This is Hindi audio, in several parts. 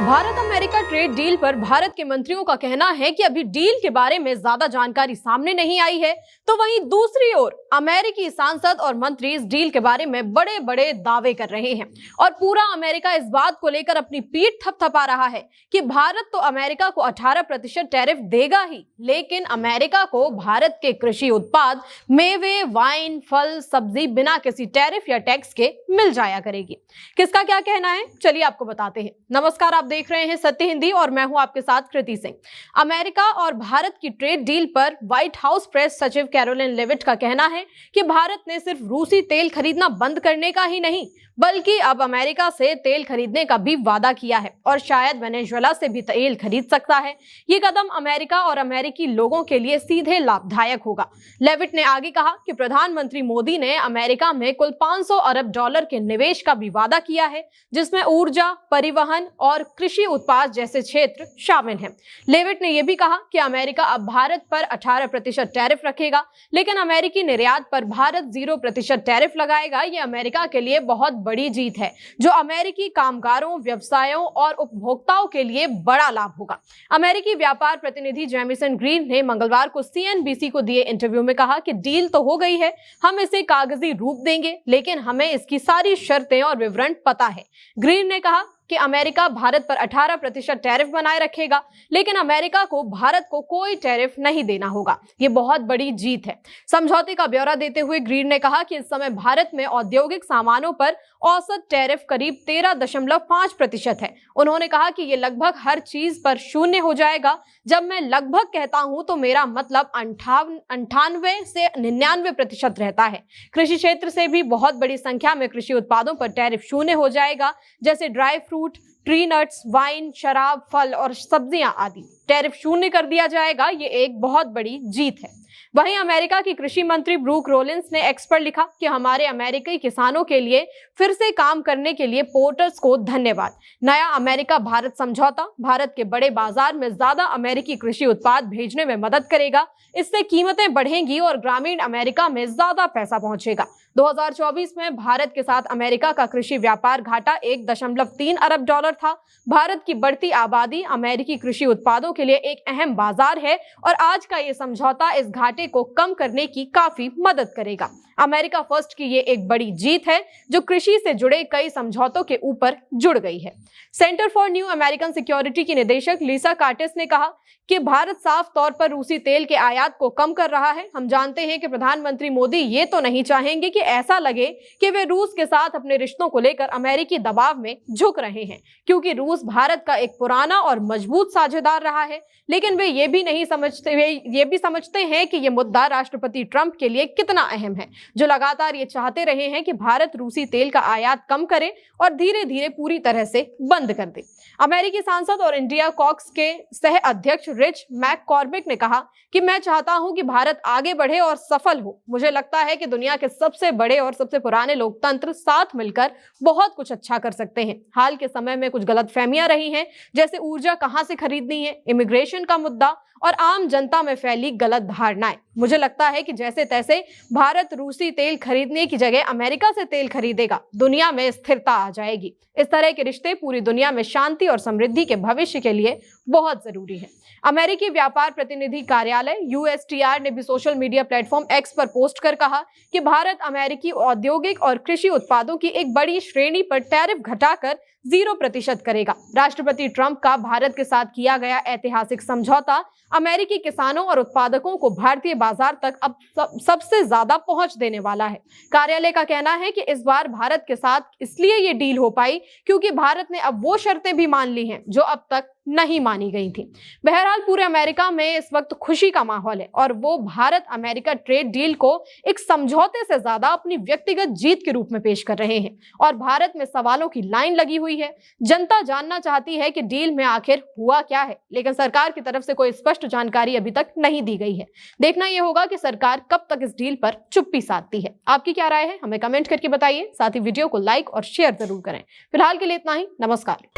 भारत अमेरिका ट्रेड डील पर भारत के मंत्रियों का कहना है कि अभी डील के बारे में ज्यादा जानकारी सामने नहीं आई है, तो वहीं दूसरी ओर अमेरिकी सांसद और मंत्री इस डील के बारे में बड़े बड़े दावे कर रहे हैं और पूरा अमेरिका इस बात को लेकर अपनी पीठ थपथपा रहा है कि भारत तो अमेरिका को 18% टैरिफ देगा ही, लेकिन अमेरिका को भारत के कृषि उत्पाद, मेवे, वाइन, फल, सब्जी बिना किसी टैरिफ या टैक्स के मिल जाया करेगी। किसका क्या कहना है, चलिए आपको बताते हैं। नमस्कार, आप देख रहे हैं सत्य हिंदी और मैं हूं आपके साथ कृति सिंह। अमेरिका और भारत की ट्रेड डील पर व्हाइट हाउस प्रेस सचिव कैरोलिन लेविट का कहना है कि भारत ने सिर्फ रूसी तेल खरीदना बंद करने का ही नहीं, बल्कि अब अमेरिका से तेल खरीदने का भी वादा किया है और शायद वेनेजुएला से भी तेल खरीद सकता है। ये कदम अमेरिका और अमेरिकी लोगों के लिए सीधे लाभदायक होगा। लेविट ने आगे कहा कि प्रधानमंत्री मोदी ने अमेरिका में कुल 500 अरब डॉलर के निवेश का भी वादा किया है, जिसमें ऊर्जा, परिवहन और कृषि उत्पाद जैसे क्षेत्र शामिल हैं। लेविट ने यह भी कहा कि अमेरिका अब भारत पर 18% टैरिफ रखेगा, लेकिन अमेरिकी निर्यात पर भारत 0% टैरिफ लगाएगा। ये अमेरिका के लिए बहुत बड़ी जीत है, जो अमेरिकी कामगारों, व्यवसायों और उपभोक्ताओं के लिए बड़ा लाभ होगा। अमेरिकी व्यापार प्रतिनिधि जेमिसन ग्रीन ने मंगलवार को सीएनबीसी को दिए इंटरव्यू में कहा कि डील तो हो गई है, हम इसे कागजी रूप देंगे, लेकिन हमें इसकी सारी शर्तें और विवरण पता है। ग्रीन ने कहा कि अमेरिका भारत पर 18% टैरिफ बनाए रखेगा, लेकिन अमेरिका को भारत को कोई टैरिफ नहीं देना होगा। ये बहुत बड़ी जीत है। समझौते का ब्यौरा देते हुए ग्रीन ने कहा कि इस समय भारत में औद्योगिक सामानों पर औसत टैरिफ करीब 13.5% है। उन्होंने कहा कि ये लगभग हर चीज पर शून्य हो जाएगा। जब मैं लगभग कहता हूं तो मेरा मतलब 98 से 99% रहता है। कृषि क्षेत्र से भी बहुत बड़ी संख्या में कृषि उत्पादों पर टैरिफ शून्य हो जाएगा, जैसे dry fruit, tree nuts, wine, शराब, फल और सब्जियां आदि। टैरिफ शून्य कर दिया जाएगा। ये एक बहुत बड़ी जीत है। वहीं अमेरिका की कृषि मंत्री ब्रूक रोलिंस ने एक्स पर लिखा कि हमारे अमेरिकी किसानों के लिए फिर से काम करने के लिए पोर्टर्स को धन्यवाद। नया अमेरिका भारत समझौता भारत के बड़े बाजार में ज्यादा अमेरिकी कृषि उत्पाद भेजने में मदद करेगा। इससे कीमतें बढ़ेंगी और ग्रामीण अमेरिका में ज्यादा पैसा पहुंचेगा। 2024 में भारत के साथ अमेरिका का कृषि व्यापार घाटा 1.3 अरब डॉलर था। भारत की बढ़ती आबादी अमेरिकी कृषि उत्पादों के लिए एक अहम बाजार है और आज का ये समझौता इस घाटे को कम करने की काफी मदद करेगा। अमेरिका फर्स्ट की ये एक बड़ी जीत है, जो कृषि से जुड़े कई समझौतों के ऊपर जुड़ गई है। Centre for new American security की निदेशक लिसा कार्टेस ने कहा कि भारत साफ तौर पर रूसी तेल के आयात को कम कर रहा है। हम जानते हैं कि प्रधानमंत्री मोदी ये तो नहीं चाहेंगे कि ऐसा लगे कि वे रूस के साथ अपने रिश्तों को लेकर अमेरिकी दबाव में झुक रहे हैं, क्योंकि रूस भारत का एक पुराना और मजबूत साझेदार रहा है। लेकिन वे ये भी समझते हैं कि ये मुद्दा राष्ट्रपति ट्रंप के लिए कितना अहम है, जो लगातार ये चाहते रहे हैं कि भारत रूसी तेल का आयात कम करे और धीरे धीरे पूरी तरह से बंद कर दे। अमेरिकी सांसद और इंडिया कॉक्स के सह अध्यक्ष रिच मैककॉर्मिक ने कहा कि मैं चाहता हूं कि भारत आगे बढ़े और सफल हो। मुझे लगता है कि दुनिया के सबसे बड़े और सबसे पुराने लोकतंत्र साथ मिलकर बहुत कुछ अच्छा कर सकते हैं। हाल के समय में कुछ गलतफहमियां रही हैं, जैसे ऊर्जा कहां से खरीदनी है, इमिग्रेशन का मुद्दा और आम जनता में फैली गलत धारणाएं। मुझे लगता है कि जैसे तैसे भारत रूसी तेल खरीदने की जगह अमेरिका से तेल खरीदेगा, दुनिया में स्थिरता आ जाएगी। इस तरह के रिश्ते पूरी दुनिया में शांति और समृद्धि के भविष्य के लिए बहुत जरूरी है। अमेरिकी व्यापार प्रतिनिधि कार्यालय USTR ने भी सोशल मीडिया प्लेटफॉर्म एक्स पर पोस्ट कर कहा कि भारत अमेरिकी औद्योगिक और कृषि उत्पादों की एक बड़ी श्रेणी पर टैरिफ घटाकर 0% करेगा। राष्ट्रपति ट्रंप का भारत के साथ किया गया ऐतिहासिक समझौता अमेरिकी किसानों और उत्पादकों को भारतीय बाजार तक अब सबसे ज्यादा पहुंच देने वाला है। कार्यालय का कहना है कि इस बार भारत के साथ इसलिए ये डील हो पाई क्योंकि भारत ने अब वो शर्तें भी मान ली हैं जो अब तक नहीं मानी गई थी। बहरहाल पूरे अमेरिका में इस वक्त खुशी का माहौल है और वो भारत अमेरिका ट्रेड डील को एक समझौते से ज्यादा अपनी व्यक्तिगत जीत के रूप में पेश कर रहे हैं और भारत में सवालों की लाइन लगी हुई है। जनता जानना चाहती है कि डील में आखिर हुआ क्या है, लेकिन सरकार की तरफ से कोई स्पष्ट जानकारी अभी तक नहीं दी गई है। देखना यह होगा कि सरकार कब तक इस डील पर चुप्पी साधती है। आपकी क्या राय है, हमें कमेंट करके बताइए। साथ ही वीडियो को लाइक और शेयर जरूर करें। फिलहाल के लिए इतना ही। नमस्कार।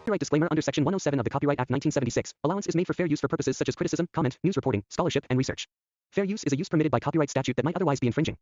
Copyright disclaimer under Section 107 of the Copyright Act 1976. Allowance is made for fair use for purposes such as criticism, comment, news reporting, scholarship, and research. Fair use is a use permitted by copyright statute that might otherwise be infringing.